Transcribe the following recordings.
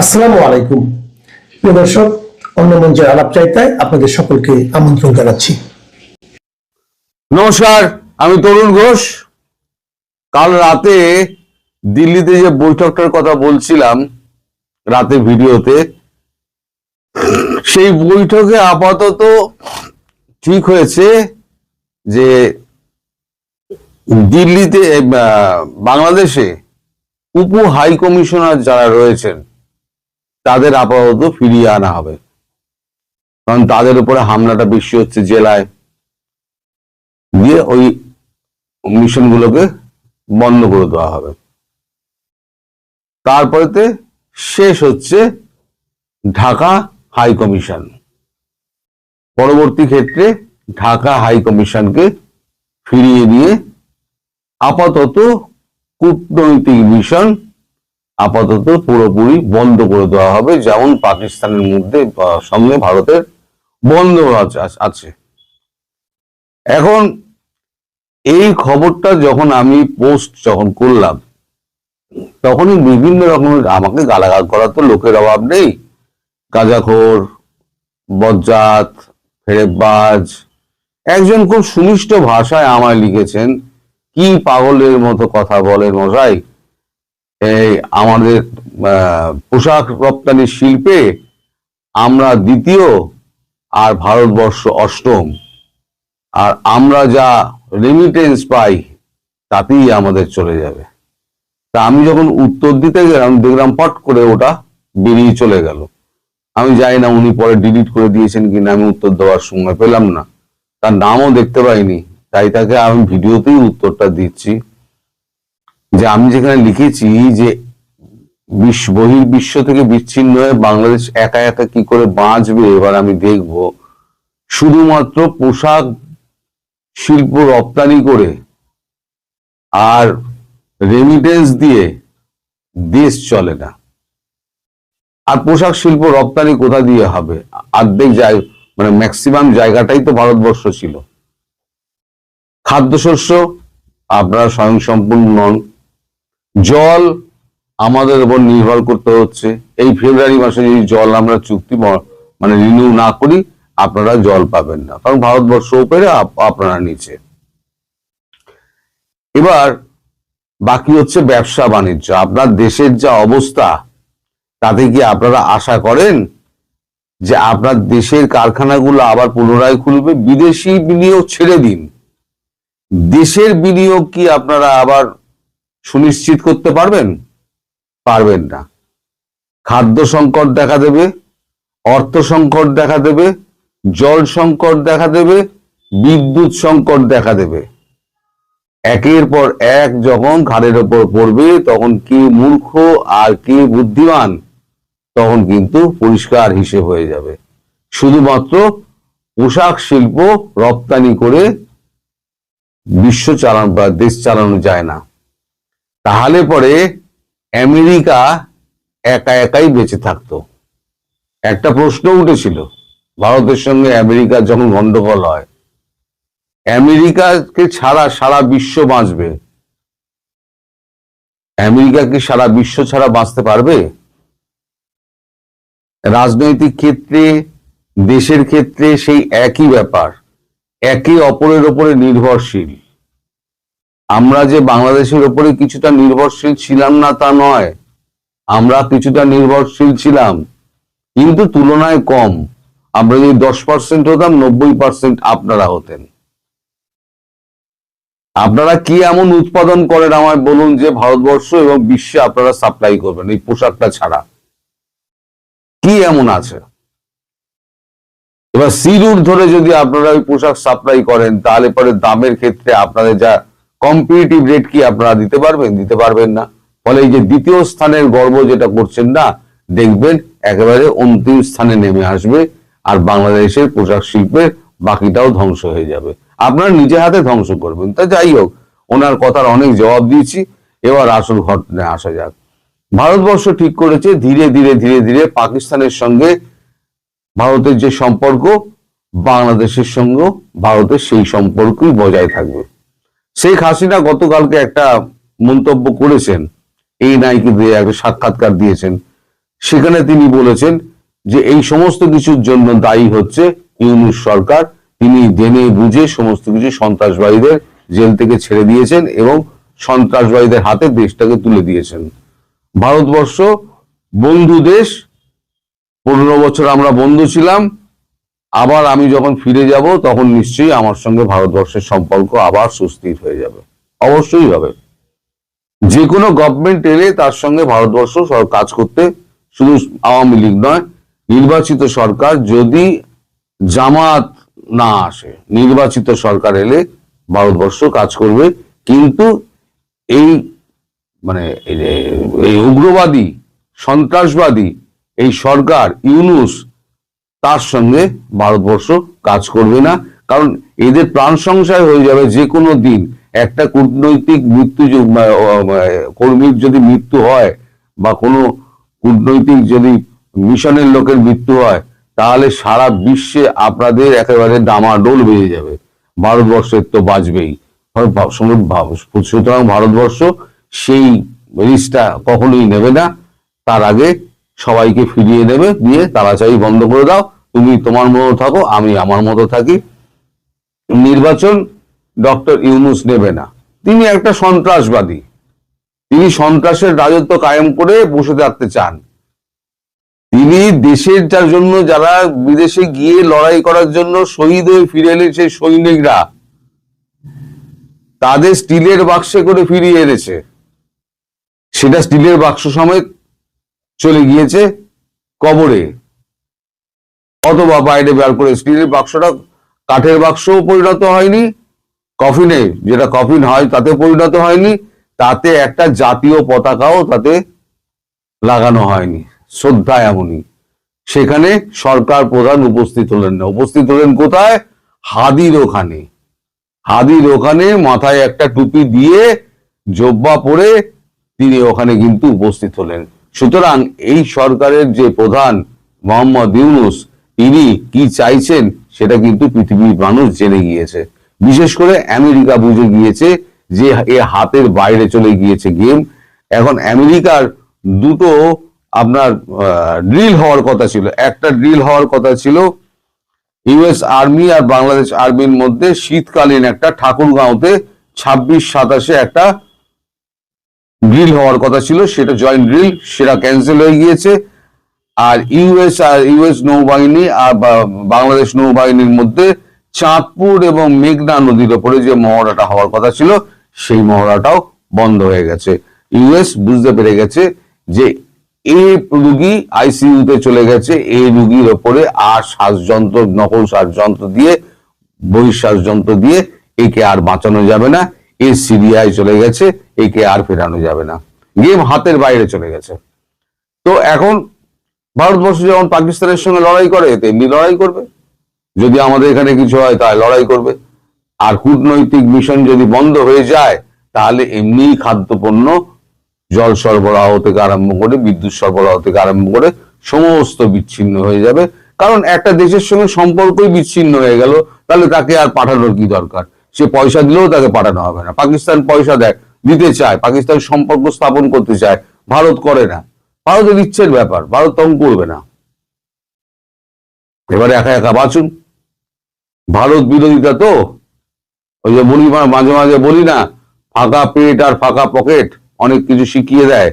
আসসালামু আলাইকুম প্রিয় দর্শক, অন্য মঞ্চের আলাপ চাইতায় আপনাদের সকলকে আমন্ত্রণ জানাচ্ছি। নমস্কার, আমি তরুণ ঘোষ। কাল রাতে দিল্লিতে যে বৈঠকটার কথা বলছিলাম রাতে ভিডিওতে, সেই বৈঠকে আপাতত ঠিক হয়েছে যে দিল্লিতে বাংলাদেশে উপ হাই কমিশনার যারা রয়েছেন তাদের আপাতত ফিরিয়ে আনা হবে, কারণ তাদের উপরে হামলাটা বেশি হচ্ছে জেলায়, দিয়ে ওই মিশনগুলোকে বন্ধ করে দেওয়া হবে। তারপরেতে শেষ হচ্ছে ঢাকা হাই কমিশন। পরবর্তী ক্ষেত্রে ঢাকা হাই কমিশনকে ফিরিয়ে দিয়ে আপাতত কূটনৈতিক মিশন আপাতত পুরোপুরি বন্ধ করে দেওয়া হবে, যেমন পাকিস্তানের মধ্যে সঙ্গে ভারতের বন্ধ আছে। এখন এই খবরটা যখন আমি পোস্ট করলাম, তখনই বিভিন্ন রকমের আমাকে গালাগাল করার তো লোকের অভাব নেই। গাঁজাখোর, বজ্জাত, ফেরেববাজ একজন খুব সুমিষ্ট ভাষায় আমায় লিখেছেন, কি পাগলের মতো কথা বলেন মশাই, এই আমাদের পোশাক রপ্তানি শিল্পে আমরা দ্বিতীয় আর ভারতবর্ষ অষ্টম, আর আমরা যা রেমিটেন্স পাই তাতেই আমাদের চলে যাবে। তা আমি যখন উত্তর দিতে গেলাম, দেখলাম পট করে ওটা বেরিয়ে চলে গেল। আমি জানি না উনি পরে ডিলিট করে দিয়েছেন কিনা, আমি উত্তর দেওয়ার সময় পেলাম না, তার নামও দেখতে পাইনি, তাই তাকে আমি ভিডিওতেই উত্তরটা দিচ্ছি যে আমি যেখানে লিখেছি যে বহির্বিশ্ব থেকে বিচ্ছিন্ন হয়ে বাংলাদেশ একা একা কি করে বাঁচবে এবার আমি দেখব। শুধুমাত্র পোশাক শিল্প রপ্তানি করে আর রেমিটেন্স দিয়ে দেশ চলে না। আর পোশাক শিল্প রপ্তানি কোথা দিয়ে হবে? অর্ধেক মানে ম্যাক্সিমাম জায়গাটাই তো ভারতবর্ষ ছিল। খাদ্যশস্য আপনারা স্বয়ংসম্পূর্ণ নন। জল আমাদের উপর নির্ভর করতে হচ্ছে। এই ফেব্রুয়ারি মাসে যদি জল আমরা চুক্তি মানে রিনিউ না করি, আপনারা জল পাবেন না, কারণ ভারতবর্ষ উপরে আপনারা নিচে। এবার বাকি হচ্ছে ব্যবসা বাণিজ্য। আপনার দেশের যা অবস্থা, তাতে কি আপনারা আশা করেন যে আপনার দেশের কারখানাগুলো আবার পুনরায় খুলবে? বিদেশি বিনিয়োগ ছেড়ে দিন, দেশের বিনিয়োগ কি আপনারা আবার সুনিশ্চিত করতে পারবেন? পারবেন না। খাদ্য সংকট দেখা দেবে, অর্থ সংকট দেখা দেবে, জল সংকট দেখা দেবে, বিদ্যুৎ সংকট দেখা দেবে। একের পর এক যখন ঘাড়ের ওপর পড়বে, তখন কে মূর্খ আর কে বুদ্ধিমান তখন কিন্তু পরিষ্কার হিসেব হয়ে যাবে। শুধুমাত্র পোশাক শিল্প রপ্তানি করে বিশ্ব চালানো বা দেশ চালানো যায় না। তাহলে পরে আমেরিকা একা একাই বেঁচে থাকতো। একটা প্রশ্ন উঠেছিল, ভারতের সঙ্গে আমেরিকার যখন গন্ডগোল হয়, আমেরিকাকে ছাড়া সারা বিশ্ব বাঁচবে? আমেরিকা কি সারা বিশ্ব ছাড়া বাঁচতে পারবে? রাজনৈতিক ক্ষেত্রে, দেশের ক্ষেত্রে সেই একই ব্যাপার, একে অপরের উপরে নির্ভরশীল। আমরা যে বাংলাদেশের উপরে কিছুটা নির্ভরশীল ছিলাম না তা নয়, আমরা কিছুটা নির্ভরশীল ছিলাম, কিন্তু তুলনায় কম। আমরা যদি 10% হতাম, 90% আপনারা হতেন। আপনারা কি এমন উৎপাদন করেন আমায় বলুন যে ভারতবর্ষ এবং বিশ্বে আপনারা সাপ্লাই করবেন এই পোশাকটা ছাড়া? কি এমন আছে? এবার সি রুট ধরে যদি আপনারা ওই পোশাক সাপ্লাই করেন, তাহলে পরে দামের ক্ষেত্রে আপনাদের যা কম্পিটিটিভ রেট কি আপনারা দিতে পারবেন? দিতে পারবেন না। ফলে এই যে দ্বিতীয় স্থানের গর্ব যেটা করছেন না, দেখবেন একেবারে অন্তিম স্থানে নেমে আসবে, আর বাংলাদেশের পোশাক শিল্পের বাকিটাও ধ্বংস হয়ে যাবে। আপনারা নিজে হাতে ধ্বংস করবেন। তা যাই হোক, ওনার কথার অনেক জবাব দিয়েছি। এবার আসল ঘটনায় আসা যাক। ভারতবর্ষ ঠিক করেছে ধীরে ধীরে ধীরে ধীরে পাকিস্তানের সঙ্গে ভারতের যে সম্পর্ক, বাংলাদেশের সঙ্গে ভারতের সেই সম্পর্কই বজায় থাকবে। শেখ হাসিনা গতকালকে একটা মন্তব্য করেছেন, এই নাইকে দিয়ে একটা সাক্ষাৎকার দিয়েছেন। সেখানে তিনি বলেছেন যে এই সমস্ত কিছুর জন্য দায়ী হচ্ছে ইউনূস সরকার। তিনি জেনে বুঝে সমস্ত কিছু সন্ত্রাসবাদীদের জেল থেকে ছেড়ে দিয়েছেন এবং সন্ত্রাসবাদীদের হাতে দেশটাকে তুলে দিয়েছেন। ভারতবর্ষ বন্ধু দেশ, 15 বছর আমরা বন্ধু ছিলাম। আবার আমি যখন ফিরে যাব তখন নিশ্চয়ই আমার সঙ্গে ভারতবর্ষের সম্পর্ক আবার সুস্থির হয়ে যাবে, অবশ্যই হবে। যে কোনো গভর্নমেন্ট এলে তার সঙ্গে ভারতবর্ষ কাজ করতে, শুধু আওয়ামী লীগ নয়, নির্বাচিত সরকার যদি জামাত না আসে, নির্বাচিত সরকার এলে ভারতবর্ষ কাজ করবে। কিন্তু এই মানে এই উগ্রবাদী সন্ত্রাসবাদী এই সরকার ইউনূস, তার সঙ্গে ভারতবর্ষ কাজ করবে না। কারণ এদের প্রাণ সংশয় হয়ে যাবে যে কোনো দিন। একটা কূটনৈতিক মৃত্যু কর্মীর যদি মৃত্যু হয় বা কোনো কূটনৈতিক যদি মিশনের লোকের মৃত্যু হয়, তাহলে সারা বিশ্বে আপনাদের একেবারে ডামাডোল বেজে যাবে। ভারতবর্ষের তো বাঁচবেই। সুতরাং ভারতবর্ষ সেই রিস্কটা কখনোই নেবে না। তার আগে সবাইকে ফিরিয়ে দেবে, দিয়ে তাড়াতাড়ি বন্ধ করে দাও, তুমি তোমার মতো থাকো, আমি আমার মতো থাকি। নির্বাচন ডক্টর ইউনূস নেবে না। তিনি একটা সন্ত্রাসবাদী, তিনি সন্ত্রাসের রাজত্ব কায়েম করে বসে থাকতে চান। তিনি দেশের যার জন্য যারা বিদেশে গিয়ে লড়াই করার জন্য শহীদ হয়ে ফিরে এলেন, সেই সৈনিকরা তাদের স্টিলের বাক্সে করে ফিরিয়ে এনেছে। সেটা স্টিলের বাক্স সমেত চলে গিয়েছে কবরে, অথবা বাইরে বের করে। স্টিলের বাক্সটা কাঠের বাক্সও পরিণত হয়নি, কফিনে যেটা কফিন হয় তাতে পরিণত হয়নি, তাতে একটা জাতীয় পতাকাও তাতে লাগানো হয়নি। শ্রদ্ধা এমনই। সেখানে সরকার প্রধান উপস্থিত হলেন না। উপস্থিত হলেন কোথায়? হাদির ওখানে। হাদির ওখানে মাথায় একটা টুপি দিয়ে জব্বা পরে তিনি ওখানে কিন্তু উপস্থিত হলেন। সুতরাং এই সরকারের যে প্রধান মোহাম্মদ ইউনূস, তিনি কি চাইছেন সেটা কিন্তু পৃথিবীর মানুষ জেনে গিয়েছে। বিশেষ করে আমেরিকা বুঝে গিয়েছে যে এ হাতের বাইরে চলে গিয়েছে গেম। এখন আমেরিকার দুটো আপনার ড্রিল হওয়ার কথা ছিল। একটা ড্রিল হওয়ার কথা ছিল ইউএস আর্মি আর বাংলাদেশ আর্মির মধ্যে শীতকালীন একটা ঠাকুরগাঁওতে 26-27 একটা ড্রিল হওয়ার কথা ছিল, সেটা জয়েন্ট ড্রিল, সেটা ক্যান্সেল হয়ে গিয়েছে। আর ইউএস নৌবাহিনী আর বাংলাদেশ নৌবাহিনীর মধ্যে চাঁদপুর এবং মেঘনা নদীর ওপরে যে মহড়াটা হওয়ার কথা ছিল, সেই মহড়াটাও বন্ধ হয়ে গেছে। ইউএস বুঝতে পেরে গেছে যে এই রুগী আইসিইউতে চলে গেছে, এই রুগীর ওপরে আর শ্বাসযন্ত্র, নকল শ্বাসযন্ত্র দিয়ে, বহিঃশ্বাসযন্ত্র দিয়ে একে আর বাঁচানো যাবে না। এ সিরিয়ায় চলে গেছে, একে আর ফেরানো যাবে না। গেম হাতের বাইরে চলে গেছে। তো এখন ভারতবর্ষ যেমন পাকিস্তানের সঙ্গে লড়াই করে, তেমনি লড়াই করবে। যদি আমাদের এখানে কিছু হয় তাহলে লড়াই করবে। আর কূটনৈতিক মিশন যদি বন্ধ হয়ে যায়, তাহলে এমনি খাদ্যপণ্য, জল সরবরাহ থেকে আরম্ভ করে, বিদ্যুৎ সরবরাহ থেকে আরম্ভ করে সমস্ত বিচ্ছিন্ন হয়ে যাবে। কারণ একটা দেশের সঙ্গে সম্পর্কই বিচ্ছিন্ন হয়ে গেল, তাহলে তাকে আর পাঠানোর কি দরকার? সে পয়সা দিলেও তাকে পাঠানো হবে না। পাকিস্তান পয়সা দিতে চায়, পাকিস্তান সম্পর্ক স্থাপন করতে চায়, ভারত করে না। ভারতের ইচ্ছের ব্যাপার, ভারত তখন করবে না। এবারে একা একা বাঁচুন। ভারত বিরোধিতা তো ওই যে বলি, মাঝে মাঝে বলি না, ফাঁকা পেট আর ফাঁকা পকেট অনেক কিছু শিখিয়ে দেয়।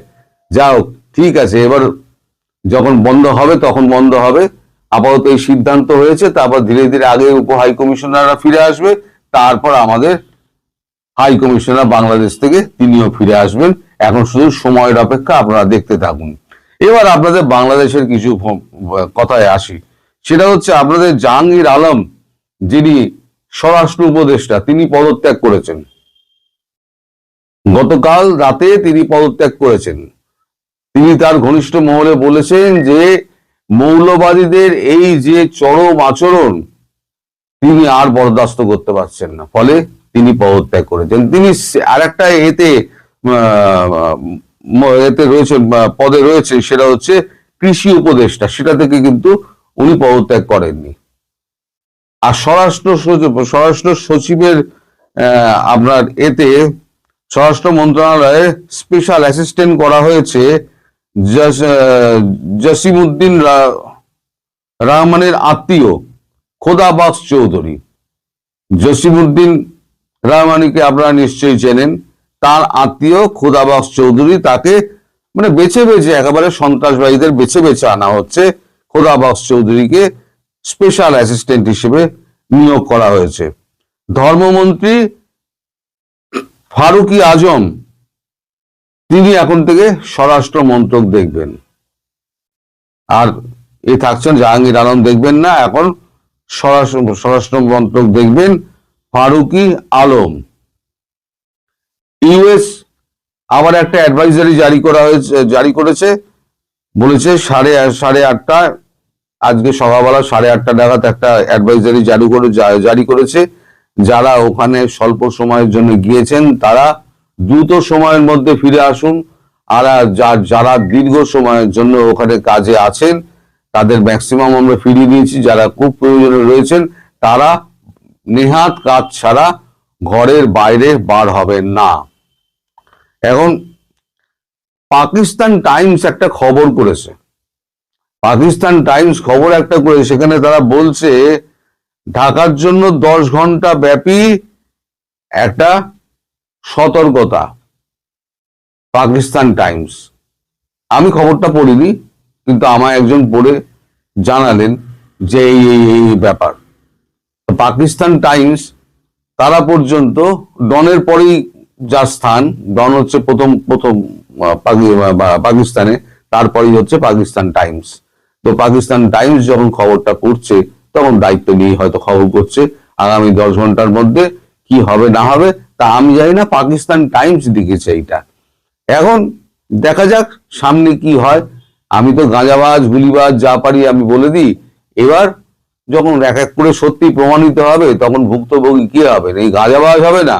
যাও, ঠিক আছে, এবার যখন বন্ধ হবে তখন বন্ধ হবে। আপাতত এই সিদ্ধান্ত হয়েছে, তারপর ধীরে ধীরে আগে উপ হাই কমিশনাররা ফিরে আসবে, তারপর আমাদের হাই কমিশনার বাংলাদেশ থেকে তিনিও ফিরে আসবেন। এখন শুধু সময়ের অপেক্ষা, আপনারা দেখতে থাকুন। এবার আপনাদের বাংলাদেশের কিছু কথায় আসি। সেটা হচ্ছে আপনাদের জাহাঙ্গীর আলম, যিনি স্বরাষ্ট্র উপদেষ্টা, তিনি পদত্যাগ করেছেন। গতকাল রাতে তিনি পদত্যাগ করেছেন। তিনি তার ঘনিষ্ঠ মহলে বলেছেন যে মৌলবাদীদের এই যে চরম আচরণ তিনি আর বরদাস্ত করতে পারছেন না, ফলে তিনি পদত্যাগ করেছেন। তিনি আরেকটা এতে রয়েছে, পদে রয়েছে, সেটা হচ্ছে কৃষি উপদেষ্টা, সেটা থেকে কিন্তু উনি পদত্যাগ করেননি। আর স্বরাষ্ট্র সচিবের আপনার এতে স্বরাষ্ট্র মন্ত্রণালয়ে স্পেশাল অ্যাসিস্ট্যান্ট করা হয়েছে জসিমউদ্দিন রহমানের আত্মীয় খোদাবক্স চৌধুরী। জসিমউদ্দিন রহমানিকে আপনারা নিশ্চয়ই চেনেন। তার আত্মীয় খোদাবক্স চৌধুরী, তাকে মানে বেছে বেছে, একেবারে সন্ত্রাসবাদীদের বেছে বেছে আনা হচ্ছে। খোদাবক্স চৌধুরীকে স্পেশাল অ্যাসিস্ট্যান্ট হিসেবে নিয়োগ করা হয়েছে। ধর্মমন্ত্রী ফারুকি আজম, তিনি এখন থেকে স্বরাষ্ট্র মন্ত্রক দেখবেন। আর এ থাকছেন জাহাঙ্গীর আলম, দেখবেন না, এখন স্বরাষ্ট্র মন্ত্রক দেখবেন ফারুকি আলম। ইউএস আবার একটা অ্যাডভাইজারি জারি করেছে, বলেছে সাড়ে আটটা, আজকে সকালবেলা 8:30 নাগাদ একটা অ্যাডভাইজারি জারি করেছে। যারা ওখানে স্বল্প সময়ের জন্য গিয়েছেন তারা দ্রুত সময়ের মধ্যে ফিরে আসুন। আর যারা দীর্ঘ সময়ের জন্য ওখানে কাজে আছেন তাদের ম্যাক্সিমাম আমরা ফিরিয়ে দিয়েছি। যারা খুব প্রয়োজনে রয়েছেন তারা নেহাত কাজ ছাড়া ঘরের বাইরে বার হবেন না। এখন পাকিস্তান টাইমস একটা খবর করেছে, সেখানে তারা বলছে ঢাকার জন্য 10 ঘন্টা ব্যাপী একটা সতর্কতা। পাকিস্তান টাইমস, আমি খবরটা পড়িনি, কিন্তু আমায় একজন পড়ে জানালেন যে এই ব্যাপার। পাকিস্তান টাইমস, তারা পর্যন্ত ডনের পরেই যার স্থান, ডন হচ্ছে প্রথম পাকিস্তানে, তারপরেই হচ্ছে পাকিস্তান টাইমস। তো পাকিস্তান টাইমস যখন খবরটা করছে তখন দায়িত্ব নিয়ে হয়তো খবর করছে। আগামী 10 ঘন্টার মধ্যে কি হবে না হবে তা আমি জানি না, পাকিস্তান টাইমস লিখেছে এইটা। এখন দেখা যাক সামনে কি হয়। আমি তো গাঁজাবাজ গুলিবাজ যা পারি আমি বলে দিই, এবার যখন এক এক করে সত্যি প্রমাণিত হবে তখন ভুক্তভোগী কি হবে? এই গাঁজাবাজ হবে না,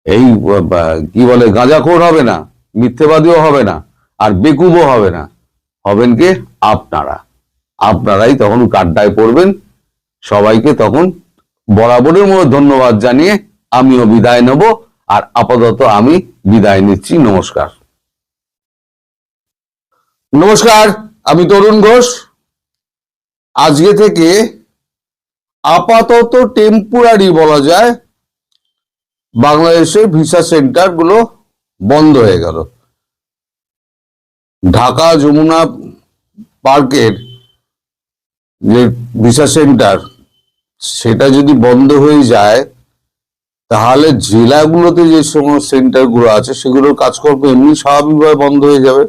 এই কি বলে গাঁজাখোর হবে না, মিথ্যেবাদীও হবে না, আর বেকুবও হবে না, হবেন কে? আপনারাই তখন কাড্ডায় পড়বেন। সবাইকে তখন বরাবরের মতো ধন্যবাদ জানিয়ে আমিও বিদায় নেব। আর আপাতত আমি বিদায় নিচ্ছি। নমস্কার, আমি তরুণ ঘোষ। আজকে থেকে আপাতত টেম্পোরারি বলা যায় বাংলাদেশের ভিসা সেন্টার গুলো বন্ধ হয়ে গেল। ঢাকা যমুনা পার্কের যে ভিসা সেন্টার, সেটা যদি বন্ধ হয়ে যায় তাহলে জেলাগুলোতে যে সমস্ত সেন্টার গুলো আছে সেগুলোর কাজকর্ম এমনি স্বাভাবিকভাবে বন্ধ হয়ে যাবে।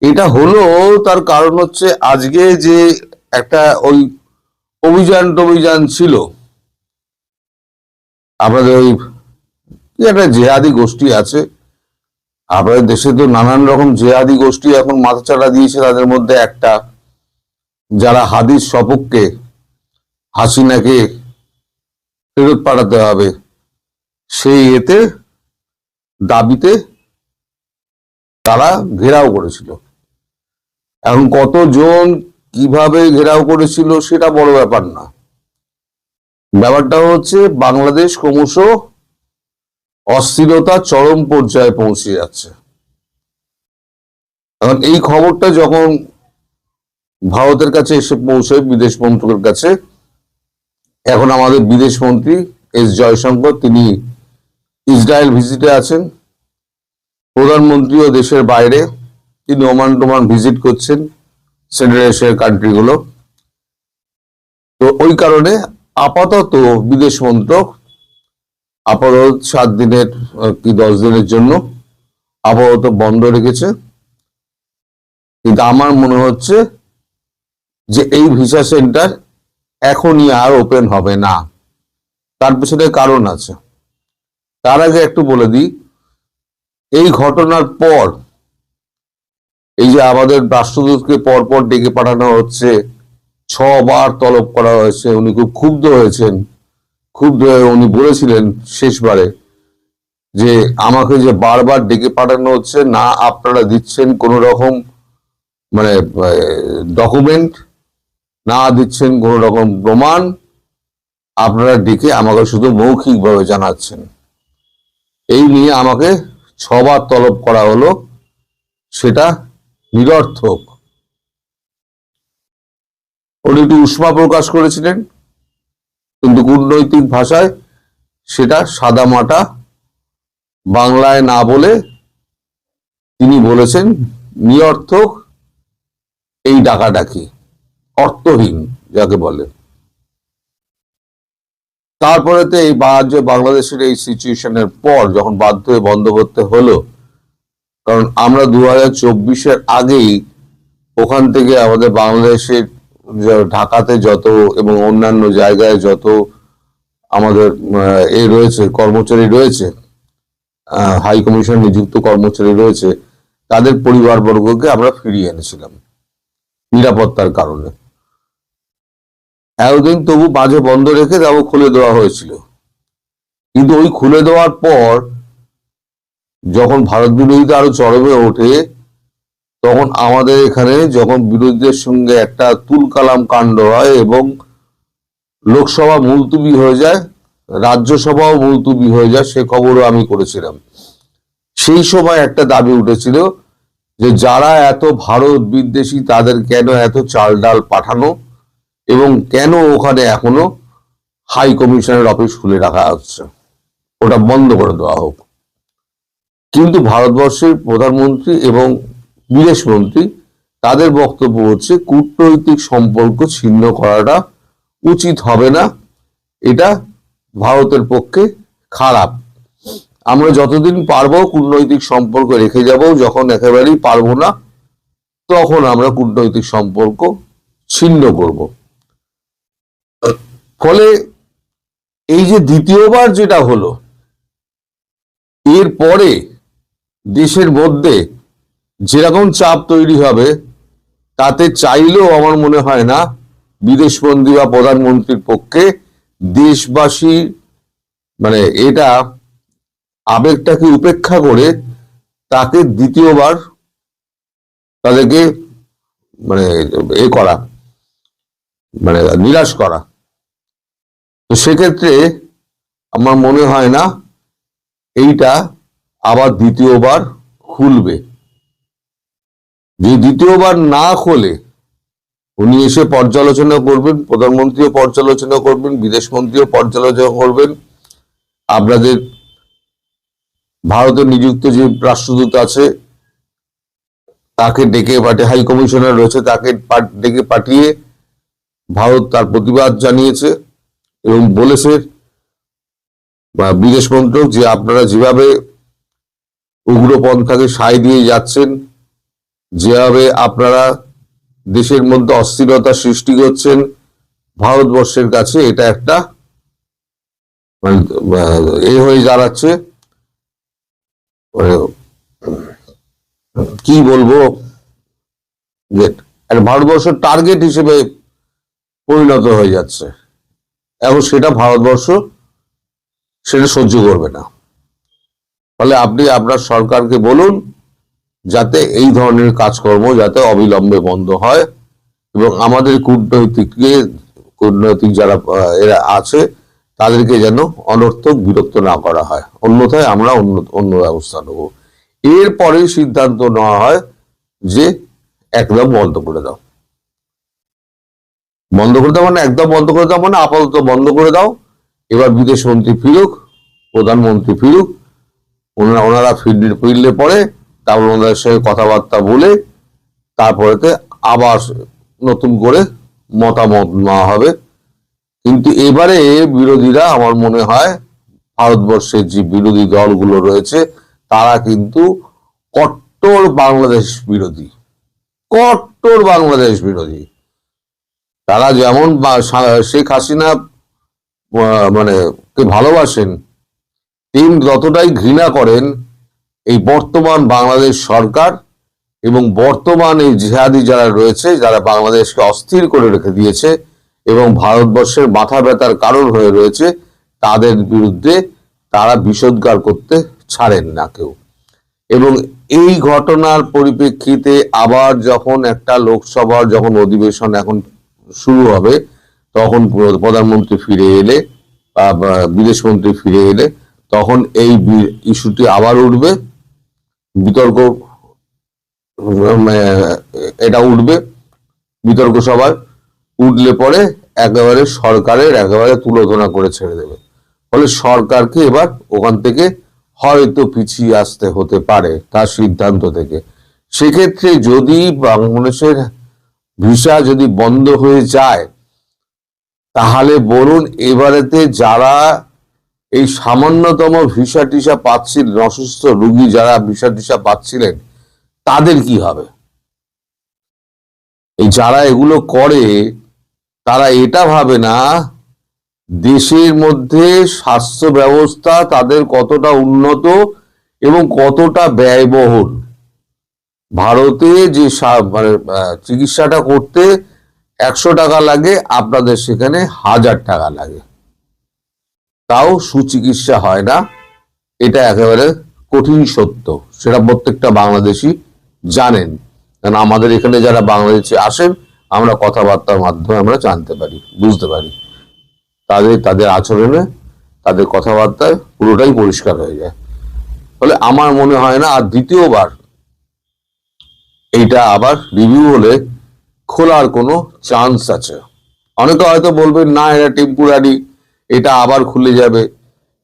এটা হলো তার কারণ হচ্ছে আজকে যে একটা ওই অভিযান ছিল, আপনাদের ওই একটা জেহাদি গোষ্ঠী আছে, আপনাদের দেশে তো নানান রকম জেহাদি গোষ্ঠী এখন মাথাচাড়া দিয়েছে। তাদের মধ্যে একটা, যারা হাদিস সপক্ষে হাসিনাকে ফেরত পাঠাতে হবে সেই দাবিতে তারা ঘেরাও করেছিল। এখন কতজন কিভাবে ঘেরাও করেছিল সেটা বড় ব্যাপার না, ব্যাপারটা হচ্ছে বাংলাদেশ ক্রমশ অস্থিরতা চরম পর্যায়ে পৌঁছে যাচ্ছে। এখন এই খবরটা যখন ভারতের কাছে এসে পৌঁছায়, বিদেশ মন্ত্রকের কাছে, এখন আমাদের বিদেশ মন্ত্রী এস জয়শঙ্কর, তিনি ইসরায়েল ভিজিটে আছেন। প্রধানমন্ত্রীও দেশের বাইরে, তিনি ওমান টোমান ভিজিট করছেন, সেন্ট্রাল এশিয়ার কান্ট্রিগুলো। তো ওই কারণে আপাতত বিদেশ মন্ত্রক আপাতত 7 দিনের কি 10 দিনের জন্য আপাতত বন্ধ রেখেছে। কিন্তু আমার মনে হচ্ছে যে এই ভিসা সেন্টার এখনই আর ওপেন হবে না। তার পেছনে কারণ আছে। তার আগে একটু বলে দিই, এই ঘটনার পর এই যে আমাদের রাষ্ট্রদূতকে পরপর ডেকে পাঠানো হচ্ছে, 6 বার তলব করা হয়েছে, উনি খুব ক্ষুব্ধ হয়েছেন। ক্ষুব্ধ হয়ে উনি বলেছিলেন শেষবারে যে আমাকে যে বারবার ডেকে পাঠানো হচ্ছে, না আপনারা দিচ্ছেন কোন রকম মানে ডকুমেন্ট, না দিচ্ছেন কোন রকম প্রমাণ, আপনারা ডেকে আমাকে শুধু মৌখিকভাবে জানাচ্ছেন। এই নিয়ে আমাকে 6 বার তলব করা হলো। সেটা নিরর্থক। উনি একটু উষ্মা প্রকাশ করেছিলেন, কিন্তু কূটনৈতিক ভাষায় সেটা সাদামাটা বাংলায় না বলে তিনি বলেছেন নিরর্থক এই ডাকাডাকি, অর্থহীন যাকে বলে। তারপরে তো এই বাংলাদেশের এই সিচুয়েশনের পর যখন বাধ্য হয়ে বন্ধ করতে হলো, কারণ আমরা 2024-এর আগেই ওখান থেকে আমাদের বাংলাদেশের ঢাকাতে যত এবং অন্যান্য জায়গায় যত আমাদের এ রয়েছে, কর্মচারী রয়েছে, হাই কমিশন নিযুক্ত কর্মচারী রয়েছে, তাদের পরিবারবর্গকে আমরা ফিরিয়ে এনেছিলাম নিরাপত্তার কারণে। এতদিন তবু মাঝে বন্ধ রেখে তাও খুলে দেওয়া হয়েছিল, কিন্তু ওই খুলে দেওয়ার পর যখন ভারত বিরোধিতা আরো চরমে ওঠে, তখন আমাদের এখানে যখন বিরোধীদের সঙ্গে একটা তুলকালাম কাণ্ড হয় এবং লোকসভা মুলতুবি হয়ে যায়, রাজ্যসভাও মুলতুবি হয়ে যায়, সে খবরও আমি করেছিলাম। সেই সময় একটা দাবি উঠেছিল যে যারা এত ভারত বিদ্বেষী তাদের কেন এত চাল ডাল পাঠানো এবং কেন ওখানে এখনো হাই কমিশনের অফিস খুলে রাখা হচ্ছে, ওটা বন্ধ করে দেওয়া হোক। কিন্তু ভারতবর্ষের প্রধানমন্ত্রী এবং বিদেশ মন্ত্রী তাদের বক্তব্য হচ্ছে কূটনৈতিক সম্পর্ক ছিন্ন করাটা উচিত হবে না, এটা ভারতের পক্ষে খারাপ। আমরা যতদিন পারবো কূটনৈতিক সম্পর্ক রেখে যাব, যখন একেবারেই পারবো না তখন আমরা কূটনৈতিক সম্পর্ক ছিন্ন করব। ফলে এই যে দ্বিতীয়বার যেটা হলো, এরপরে দেশের মধ্যে যেরকম চাপ তৈরি হবে তাতে চাইলেও আমার মনে হয় না বিদেশমন্ত্রী বা প্রধানমন্ত্রীর পক্ষে দেশবাসী মানে এটা আবেগটাকে উপেক্ষা করে তাকে দ্বিতীয়বার তাদেরকে মানে এ করা, মানে নিরাশ করা। তো সেক্ষেত্রে আমার মনে হয় না এইটা আবার দ্বিতীয়বার খুলবে। যে দ্বিতীয়বার না খোলে উনি এসে পর্যালোচনা করবেন, প্রধানমন্ত্রীও পর্যালোচনা করবেন, বিদেশমন্ত্রীও পর্যালোচনা করবেন, আপনাদের ভারতের নিযুক্ত যে রাষ্ট্রদূত আছে তাকে ডেকে পাঠিয়ে, হাই কমিশনার রয়েছে তাকে ডেকে পাঠিয়ে ভারত তার প্রতিবাদ জানিয়েছে এবং বলেছে বিদেশ মন্ত্রক যে আপনারা যেভাবে উগ্রপন্থাকে সায় দিয়ে যাচ্ছেন, যেভাবে আপনারা দেশের মধ্যে অস্থিরতা সৃষ্টি করছেন, ভারতবর্ষের কাছে এটা একটা এ হয়ে দাঁড়াচ্ছে, কি বলবো, যে ভারতবর্ষের টার্গেট হিসেবে পরিণত হয়ে যাচ্ছে। এখন সেটা ভারতবর্ষ সেটা সহ্য করবে না। ফলে আপনি আপনার সরকারকে বলুন যাতে এই ধরনের কাজকর্ম যাতে অবিলম্বে বন্ধ হয় এবং আমাদের কূটনৈতিক যারা এরা আছে তাদেরকে যেন অনর্থক বিরক্ত না করা হয়, অন্যথায় আমরা অন্য ব্যবস্থা নেব। এরপরে সিদ্ধান্ত নেওয়া হয় যে একদম বন্ধ করে দাও, বন্ধ করে দাও মানে একদম বন্ধ করে দাও মানে আপাতত বন্ধ করে দাও, এবার বিদেশ মন্ত্রী ফিরুক, প্রধানমন্ত্রী ফিরুক, ওনারা ফিরলে পরে তারপর ওনাদের সঙ্গে কথাবার্তা বলে তারপরেতে আবার নতুন করে মতামত নেওয়া হবে। কিন্তু এবারে বিরোধীরা আমার মনে হয় ভারতবর্ষের যে বিরোধী দলগুলো রয়েছে তারা কিন্তু কট্টর বাংলাদেশ বিরোধী, কট্টর বাংলাদেশ বিরোধী। তারা যেমন শেখ হাসিনা মানে কে ভালোবাসেন, তিনি যতটাই ঘৃণা করেন এই বর্তমান বাংলাদেশ সরকার এবং বর্তমান এই জিহাদি যারা রয়েছে, যারা বাংলাদেশকে অস্থির করে রেখে দিয়েছে এবং ভারতবর্ষের মাথা ব্যথার কারণ হয়ে রয়েছে, তাদের বিরুদ্ধে তারা বিষোদ্গার করতে ছাড়েন না কেউ। এবং এই ঘটনার পরিপ্রেক্ষিতে আবার যখন একটা লোকসভার যখন অধিবেশন এখন শুরু হবে, তখন প্রধানমন্ত্রী ফিরে এলে বা বিদেশমন্ত্রী ফিরে এলে তখন এই ইস্যুটি আবার উঠবে, বিতর্ক এটা উঠবে বিতর্ক সভায়, উঠলে পরে একেবারে সরকারের একেবারে তুলোধনা করে ছেড়ে দেবে। ফলে সরকারকে এবার ওখান থেকে হয়তো পিছিয়ে আসতে হতে পারে তার সিদ্ধান্ত থেকে। সেক্ষেত্রে যদি বাংলাদেশের ভিসা যদি বন্ধ হয়ে যায়, তাহলে বলুন এবারেতে যারা এই সামান্যতম ভিসা টিসা পাচ্ছিলেন, অসুস্থ রোগী যারা ভিসা টিসা পাচ্ছিলেন, তাদের কি হবে? এই যারা এগুলো করে তারা এটা ভাবে না দেশের মধ্যে স্বাস্থ্য ব্যবস্থা তাদের কতটা উন্নত এবং কতটা ব্যয়বহুল। ভারতে যে চিকিৎসাটা করতে 100 টাকা লাগে, আপনাদের সেখানে 1000 টাকা লাগে, তাও সুচিকিৎসা হয় না। এটা একেবারে কঠিন সত্য, সেটা প্রত্যেকটা বাংলাদেশি জানেন। কারণ আমাদের এখানে যারা বাংলাদেশি আসেন, আমরা কথাবার্তার মাধ্যমে আমরা জানতে পারি, বুঝতে পারি, তাদের আচরণে, তাদের কথাবার্তায় পুরোটাই পরিষ্কার হয়ে যায়। ফলে আমার মনে হয় না আর দ্বিতীয়বার এইটা আবার রিভিউ হলে খোলার কোনো চান্স আছে। অনেকে হয়তো বলবেন না এটা টেম্পোরারি, এটা আবার খুলে যাবে,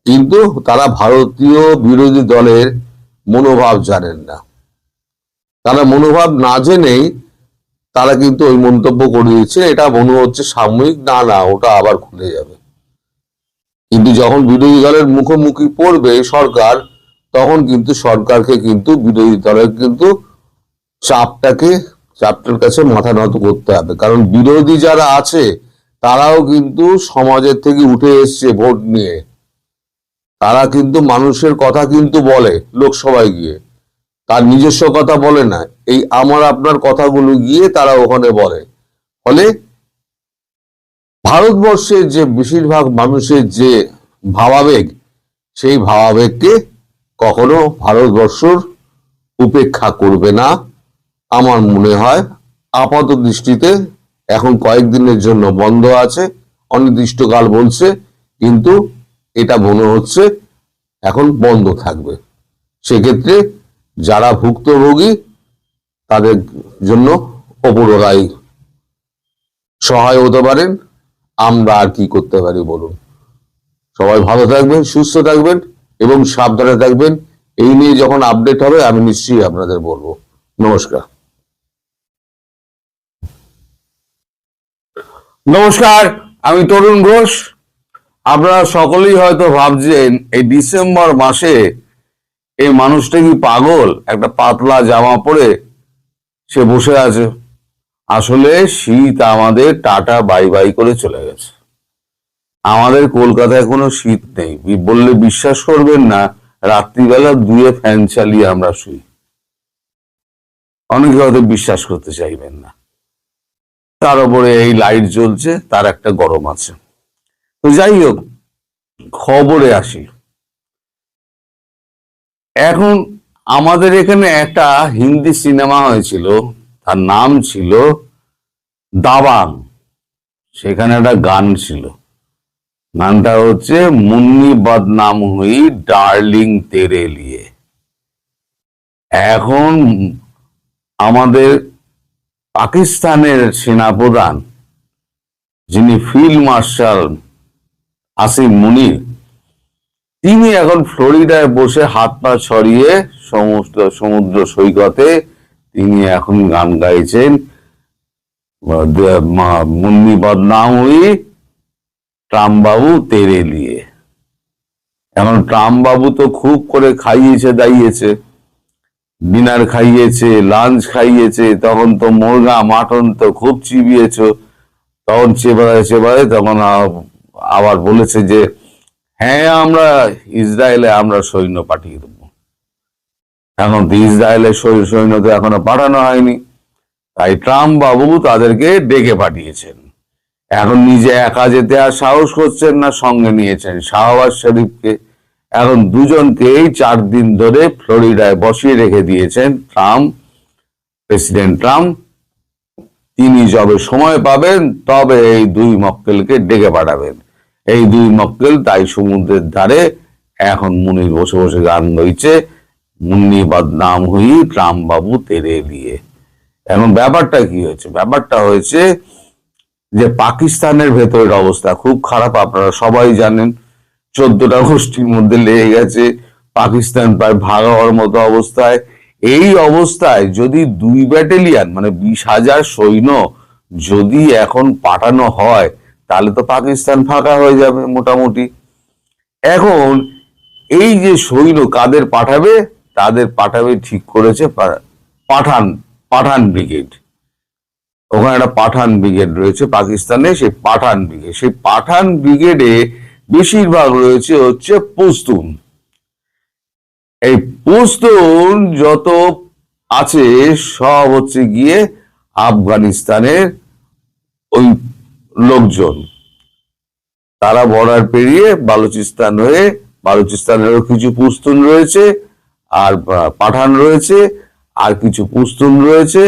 কিন্তু তারা ভারতীয় বিরোধী দলের মনোভাব জানেন না। তারা মনোভাব না জেনেই তারা কিন্তু ওই মন্তব্য করে দিচ্ছে, এটা মনে হচ্ছে সাময়িক, না না ওটা আবার খুলে যাবে। কিন্তু যখন বিরোধী দলের মুখোমুখি পড়বে সরকার, তখন কিন্তু সরকারকে কিন্তু বিরোধী দলের কিন্তু চাপটার কাছে মাথা নত করতে হবে। কারণ বিরোধী যারা আছে তারাও কিন্তু সমাজের থেকে উঠে এসছে ভোট নিয়ে, তারা কিন্তু মানুষের কথা কিন্তু বলে লোকসভায় গিয়ে, তার নিজস্ব কথা বলে না, এই আমার আপনার কথাগুলো গিয়ে তারা ওখানে বলে। ফলে ভারতবর্ষের যে বেশিরভাগ মানুষের যে ভাবাবেগ, সেই ভাবাবেগকে কখনো ভারতবর্ষর উপেক্ষা করবে না আমার মনে হয়। আপাত দৃষ্টিতে এখন কয়েকদিনের জন্য বন্ধ আছে, অনির্দিষ্টকাল বলছে, কিন্তু এটা মনে হচ্ছে এখন বন্ধ থাকবে। সেক্ষেত্রে যারা ভুক্তভোগী তাদের জন্য ওপরওয়ালাই সহায় হতে পারেন। আমরা আর কি করতে পারি বলুন? সবাই ভালো থাকবেন, সুস্থ থাকবেন এবং সাবধানে থাকবেন। এই নিয়ে যখন আপডেট হবে আমি নিশ্চয়ই আপনাদের বলবো। নমস্কার। নমস্কার, আমি তরুণ ঘোষ। আপনারা সকলেই হয়তো ভাবছেন এই ডিসেম্বর মাসে এই মানুষটা কি পাগল, একটা পাতলা জামা পরে সে বসে আছে। আসলে শীত আমাদের টাটা বাই বাই করে চলে গেছে। আমাদের কলকাতায় কোনো শীত নেই বললে বিশ্বাস করবেন না। রাত্রিবেলা 2 ফ্যান চালিয়ে আমরা শুই। অনেকে হয়তো বিশ্বাস করতে চাইবেন না। তার উপরে এই লাইট জ্বলছে, তার একটা গরম আছে। তো যাই হোক, খবরে আসি। এখন আমাদের এখানে একটা হিন্দি সিনেমা হয়েছিল, তার নাম ছিল দাবাং। সেখানে একটা গান ছিল, গানটা হচ্ছে মুন্নি বদনাম হুই ডার্লিং তেরে লিয়ে। এখন আমাদের পাকিস্তানের সেনাপ্রধান, যিনি ফিল্ড মার্শাল আসিম মুনির, তিনি এখন ফ্লোরিডায় বসে হাত পা ছড়িয়ে সমস্ত সমুদ্র সৈকতে তিনি এখন গান গাইছেন, মুন্নি বদনাম হুই ট্রাম্প বাবু তেরে লিয়ে। এখন ট্রাম্প বাবু তো খুব করে খাইয়েছে দাইয়েছে, ডিনার খাইয়েছে, লাঞ্চ খাইয়েছে, তখন তো মুরগা মাটন তো খুব চিবিয়েছ, তখন চেবারে তখন আবার বলেছে যে হ্যাঁ আমরা ইসরায়েলে আমরা সৈন্য পাঠিয়ে দেবো। এখন তো ইসরায়েলে সৈন্য তো এখনো পাঠানো হয়নি, তাই ট্রাম্প বাবু তাদেরকে ডেকে পাঠিয়েছেন। এখন নিজে একা যেতে আর সাহস করছেন না, সঙ্গে নিয়েছেন শাহবাজ শরীফকে। এখন দুজনকেই 4 দিন ধরে ফ্লোরিডায় বসিয়ে রেখে দিয়েছেন প্রেসিডেন্ট ট্রাম্প। তিনি যবে সময় পাবেন তবে এই 2 মক্কেলকে ডেকে পাঠাবেন। এই 2 মক্কেল তাই সমুদ্রের ধারে এখন মুনির বসে বসে গান গাইছে, মুন্নি বদনাম হুই ট্রাম্প বাবু তেরে লিয়ে। এখন ব্যাপারটা কি হয়েছে? ব্যাপারটা হয়েছে যে পাকিস্তানের ভেতরের অবস্থা খুব খারাপ, আপনারা সবাই জানেন। 14টা গোষ্ঠীর মধ্যে লেগে গেছে, পাকিস্তান প্রায় ভাগ হওয়ার মতো অবস্থায়। এই অবস্থায় যদি 2 ব্যাটালিয়ন মানে 20,000 সৈন্য যদি এখন পাঠানো হয়, তাহলে তো পাকিস্তান ফাঁকা হয়ে যাবে মোটামুটি। এখন এই যে সৈন্য কাদের পাঠাবে, তাদের পাঠাবে ঠিক করেছে পাঠান পাঠান ব্রিগেড। ওখানে একটা পাঠান ব্রিগেড রয়েছে পাকিস্তানে, সেই পাঠান ব্রিগেডে বেশিরভাগ রয়েছে হচ্ছে পশতুন। এই পশতুন যত আছে সব হচ্ছে গিয়ে আফগানিস্তানের ওই লোকজন। তারা বর্ডার পেরিয়ে বালুচিস্তান হয়ে, বালুচিস্তানেরও কিছু পশতুন রয়েছে, আর পাঠান রয়েছে, আর কিছু পশতুন রয়েছে।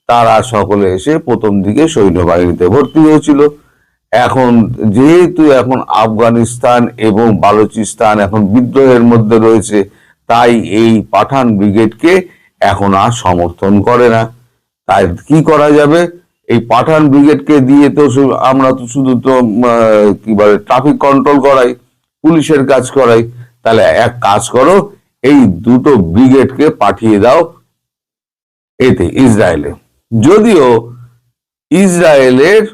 তারা সকলে এসে প্রথম দিকে সৈন্যবাহিনীতে ভর্তি হয়েছিল। এখন যেহেতু এখন আফগানিস্তান এবং বালুচিস্তান এখন বিদ্রোহের মধ্যে রয়েছে, তাই এই পাঠান ব্রিগেডকে এখন আর সমর্থন করে না। তাই কি করা যাবে? এই পাঠান ব্রিগেডকে দিয়ে তো আমরা তো শুধু তো কি বলে ট্রাফিক কন্ট্রোল করাই, পুলিশের কাজ করাই। তাহলে এক কাজ করো, এই দুটো ব্রিগেডকে পাঠিয়ে দাও এতে ইসরায়েলে। যদিও ইসরায়েলের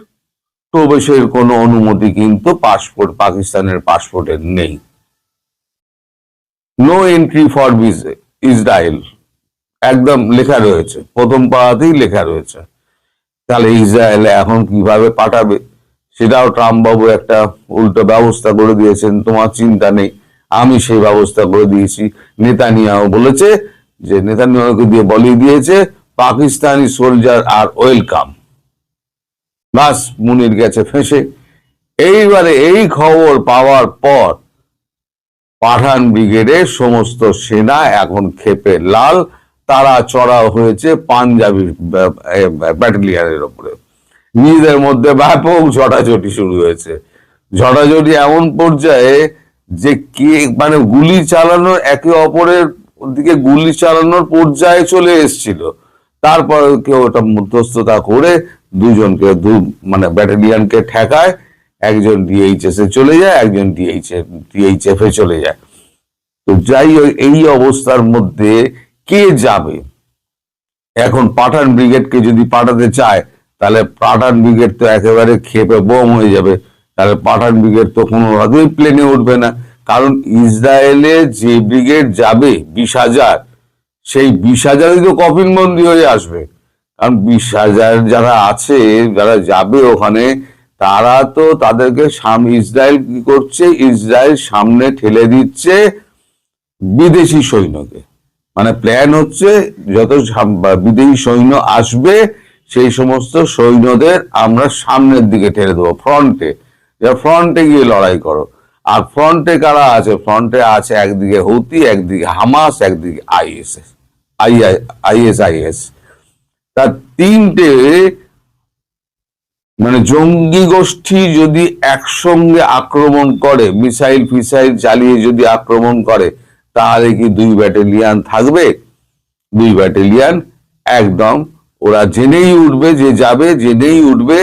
প্রবেশের কোনো অনুমতি কিন্তু পাকিস্তানের পাসপোর্টের নেই। নো এন্ট্রি ফর ইসরায়েল একদম লেখা রয়েছে, প্রথম পাড়াতেই লেখা রয়েছে। তাহলে ইসরায়েলে এখন কিভাবে পাঠাবে, সেটাও ট্রাম্প বাবু একটা উল্টো ব্যবস্থা করে দিয়েছেন। তোমার চিন্তা নেই, আমি সেই ব্যবস্থা করে দিয়েছি। নেতানিয়াহু বলেছে যে, নেতানিয়াহুকে দিয়ে বলিয়ে দিয়েছে পাকিস্তানি সোলজার আর ওয়েলকাম। বাস, মুনির গেছে ফেঁসে। এইবারে এই খবর পাওয়ার পর পাঠান ব্রিগেডের সমস্ত সেনা এখন ক্ষেপে লাল। তারা চড়াও হয়েছে পাঞ্জাবি ব্যাটালিয়নের উপরে। নিজেদের মধ্যে ব্যাপক ঝটাঝটি শুরু হয়েছে। ঝটাঝটি এমন পর্যায়ে যে কে মানে গুলি চালানো, একে অপরের দিকে গুলি চালানোর পর্যায়ে চলে এসেছিল। তারপর কেউ ওটা মধ্যস্থতা করে দুজনকে মানে ব্যাটালিয়নকে ঠেকায়। একজন ডিএইচএস এ চলে যায়, একজন ডিএইচএফ এ চলে যায়। তো যাই হোক, এই অবস্থার মধ্যে কে যাবে? এখন পাঠান ব্রিগেডকে যদি পাঠাতে চায়, তাহলে পাঠান ব্রিগেড তো একেবারে ক্ষেপে বোম হয়ে যাবে। তাহলে পাঠান ব্রিগেড তো কোনোভাবেই প্লেনে উঠবে না, কারণ ইসরায়েলে যে ব্রিগেড যাবে 20,000, সেই 20,000ই তো কফিন বন্দি হয়ে আসবে। কারণ 20,000 যারা আছে, যারা যাবে ওখানে, তারা তো তাদেরকে ইসরায়েল কি করছে, ইসরায়েল সামনে ঠেলে দিচ্ছে বিদেশি সৈন্যকে। মানে প্ল্যান হচ্ছে যত বিদেশি সৈন্য আসবে, সেই সমস্ত সৈন্যদের আমরা সামনের দিকে ঠেলে দেবো, ফ্রন্টে গিয়ে লড়াই করো। আর ফ্রন্টে কারা আছে? ফ্রন্টে আছে একদিকে হুতি, একদিকে হামাস, একদিকে আইএস। তার তিনটে মানে জঙ্গি গোষ্ঠী যদি একসঙ্গে আক্রমণ করে, মিসাইল ফিসাইল চালিয়ে যদি আক্রমণ করে, তাহলে কি 2 ব্যাটালিয়ন থাকবে? 2 ব্যাটালিয়ন একদম ওরা জেনেই উঠবে, যে যাবে জেনেই উঠবে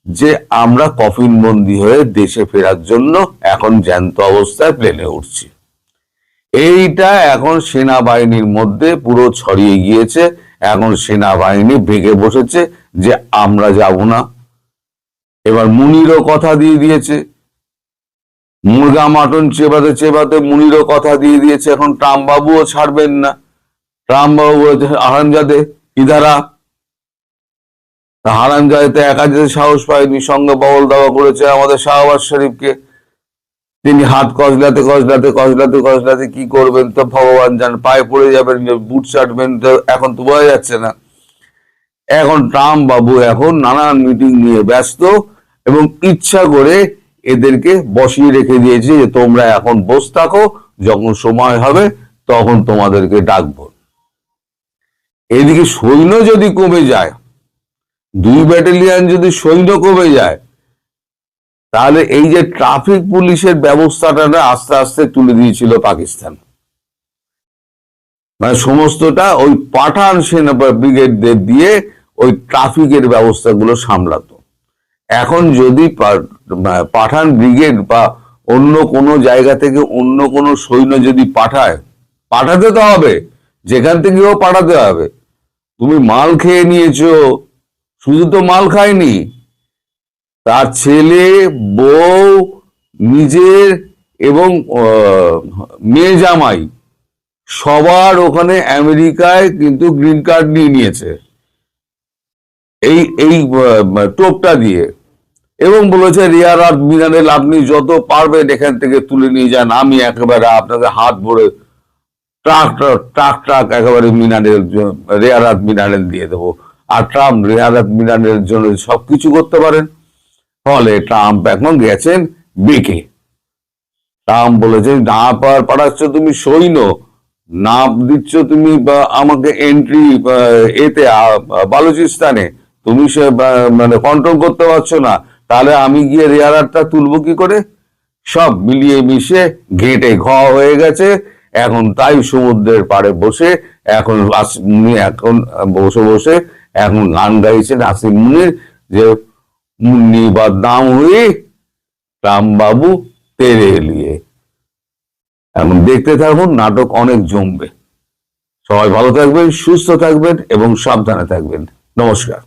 যে আমরা কফিন বন্দি হয়ে দেশে ফেরার জন্য এখন জ্যান্ত অবস্থায় প্লেনে উঠছি। এইটা এখন সেনাবাহিনীর মধ্যে পুরো ছড়িয়ে গিয়েছে। এখন সেনাবাহিনী ভেঙে বসেছে যে আমরা যাব না। এবার মুনিরও কথা দিয়ে দিয়েছে, মুরগা মাটন চেবাতে চেবাতে মুনিরও কথা দিয়ে দিয়েছে। এখন ট্রাম্প বাবুও ছাড়বেন না। ট্রাম্প বাবু বলেছে, হারামজাদে ইদারা। হারামজাদে একা যেতে সাহস পায়নি, সঙ্গে বগল দাওয়া করেছে আমাদের শাহবাজ শরীফকে। তিনি হাত কসলাতে কি করবেন তো ভগবান জান, পায়ে পড়ে যাবেন, বুট চাটবেন, তো এখন তো বোঝা যাচ্ছে না। এখন ট্রাম্প বাবু এখন নানান মিটিং নিয়ে ব্যস্ত, এবং ইচ্ছা করে এদেরকে বসিয়ে রেখে দিয়েছে যে তোমরা এখন বস থাকো, যখন সময় হবে তখন তোমাদেরকে ডাকবো। এদিকে সৈন্য যদি কমে যায়, 2 ব্যাটালিয়ন যদি সৈন্য কমে যায়, তাহলে এই যে ট্রাফিক পুলিশের ব্যবস্থাটা আস্তে আস্তে তুলে দিয়েছিল পাকিস্তান। মানে সমস্তটা ওই পাঠান সেনা ব্রিগেডদের দিয়ে ওই ট্রাফিকের ব্যবস্থাগুলো সামলাতো। এখন যদি পাঠান ব্রিগেড বা অন্য কোনো জায়গা থেকে অন্য কোনো সৈন্য যদি পাঠাতে তো হবে, যেখান থেকেও পাঠাতে হবে। তুমি মাল খেয়ে নিয়েছো, শুধু তো মাল খায়নি, তার ছেলে, বউ, নিজের এবং মেয়ে জামাই সবার ওখানে আমেরিকায় কিন্তু গ্রিন কার্ড নিয়ে নিয়েছে এই এই টোপটা দিয়ে, এবং বলেছে রেয়ার আর্থ মিনারেল আপনি যত পারবেন এখান থেকে তুলে নিয়ে যান, আমি একেবারে আপনাকে হাত ভরে ট্রাক ট্রাক ট্রাক একেবারে মিনারেল, রেয়ার আর্থ মিনারেল দিয়ে দেবো। আর ট্রাম্প রেয়ার আর্থ মিনারেলের জন্য সবকিছু করতে পারেন। ফলে ট্রাম্প এখন গেছেন বেঁকে। ট্রাম্প বলেছে না পাঠাচ্ছ তুমি সৈন্য, না দিচ্ছ তুমি আমাকে এন্ট্রি এতে বালুচিস্তানে, তুমি সে মানে কন্ট্রোল করতে পারছো না, তাহলে আমি গিয়ে রেয়ার আর্থটা তুলবো কি করে? সব মিলিয়ে মিশে ঘেঁটে হয়ে গেছে। এখন তাই সমুদ্রের পাড়ে বসে এখন এখন বসে বসে এখন গান গাইছেন আসিম মুনির, যে মুন্নি বদনাম হুই রাম বাবু তেরে লিয়ে। এখন দেখতে থাকুন, নাটক অনেক জমবে। সবাই ভালো থাকবেন, সুস্থ থাকবেন এবং সাবধানে থাকবেন। নমস্কার।